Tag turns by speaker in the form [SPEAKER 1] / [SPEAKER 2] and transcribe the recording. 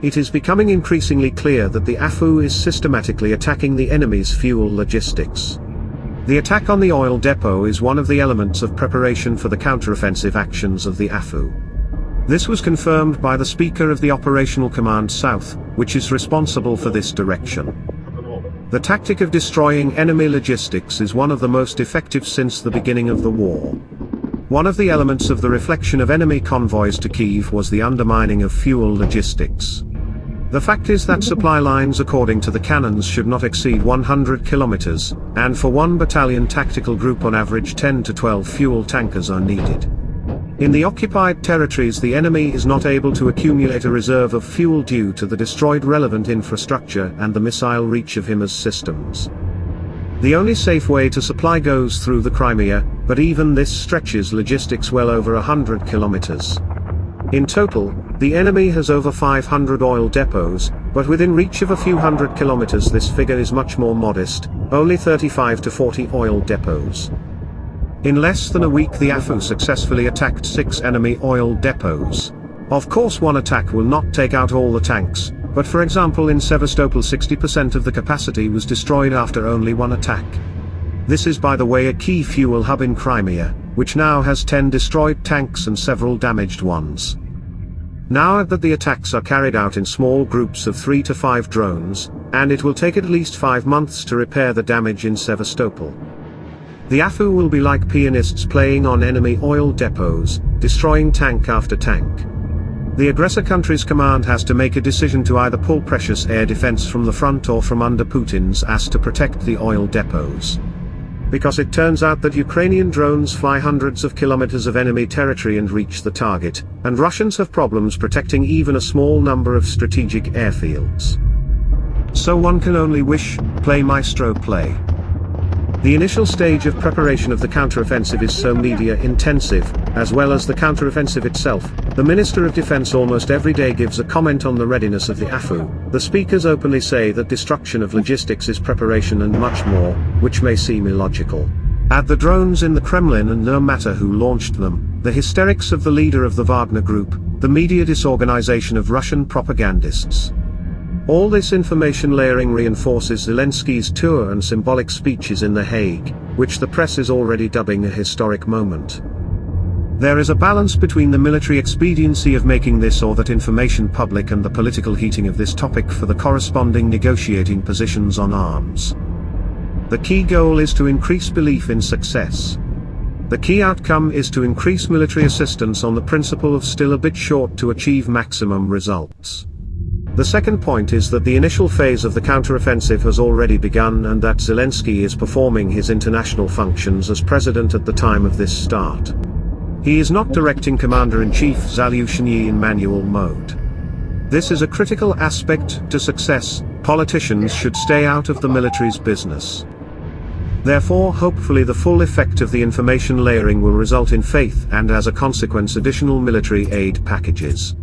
[SPEAKER 1] It is becoming increasingly clear that the AFU is systematically attacking the enemy's fuel logistics. The attack on the oil depot is one of the elements of preparation for the counteroffensive actions of the AFU. This was confirmed by the Speaker of the Operational Command South, which is responsible for this direction. The tactic of destroying enemy logistics is one of the most effective since the beginning of the war. One of the elements of the reflection of enemy convoys to Kyiv was the undermining of fuel logistics. The fact is that supply lines according to the cannons should not exceed 100 kilometers, and for one battalion tactical group on average 10 to 12 fuel tankers are needed. In the occupied territories the enemy is not able to accumulate a reserve of fuel due to the destroyed relevant infrastructure and the missile reach of HIMARS systems. The only safe way to supply goes through the Crimea, but even this stretches logistics well over 100 kilometers. In total, the enemy has over 500 oil depots, but within reach of a few hundred kilometers this figure is much more modest, only 35 to 40 oil depots. In less than a week the AFU successfully attacked 6 enemy oil depots. Of course one attack will not take out all the tanks, but for example in Sevastopol 60% of the capacity was destroyed after only one attack. This is by the way a key fuel hub in Crimea, which now has 10 destroyed tanks and several damaged ones. Now that the attacks are carried out in small groups of 3 to 5 drones, and it will take at least 5 months to repair the damage in Sevastopol. The AFU will be like pianists playing on enemy oil depots, destroying tank after tank. The aggressor country's command has to make a decision to either pull precious air defense from the front or from under Putin's ass to protect the oil depots. Because it turns out that Ukrainian drones fly hundreds of kilometers of enemy territory and reach the target, and Russians have problems protecting even a small number of strategic airfields. So one can only wish, play maestro play. The initial stage of preparation of the counteroffensive is so media-intensive, as well as the counteroffensive itself. The Minister of Defense almost every day gives a comment on the readiness of the AFU. The speakers openly say that destruction of logistics is preparation and much more, which may seem illogical. Add the drones in the Kremlin and no matter who launched them, the hysterics of the leader of the Wagner Group, the media disorganization of Russian propagandists. All this information layering reinforces Zelensky's tour and symbolic speeches in The Hague, which the press is already dubbing a historic moment. There is a balance between the military expediency of making this or that information public and the political heating of this topic for the corresponding negotiating positions on arms. The key goal is to increase belief in success. The key outcome is to increase military assistance on the principle of still a bit short to achieve maximum results. The second point is that the initial phase of the counteroffensive has already begun and that Zelensky is performing his international functions as president at the time of this start. He is not directing Commander-in-Chief Zaluzhny in manual mode. This is a critical aspect to success. Politicians should stay out of the military's business. Therefore, hopefully the full effect of the information layering will result in faith and as a consequence additional military aid packages.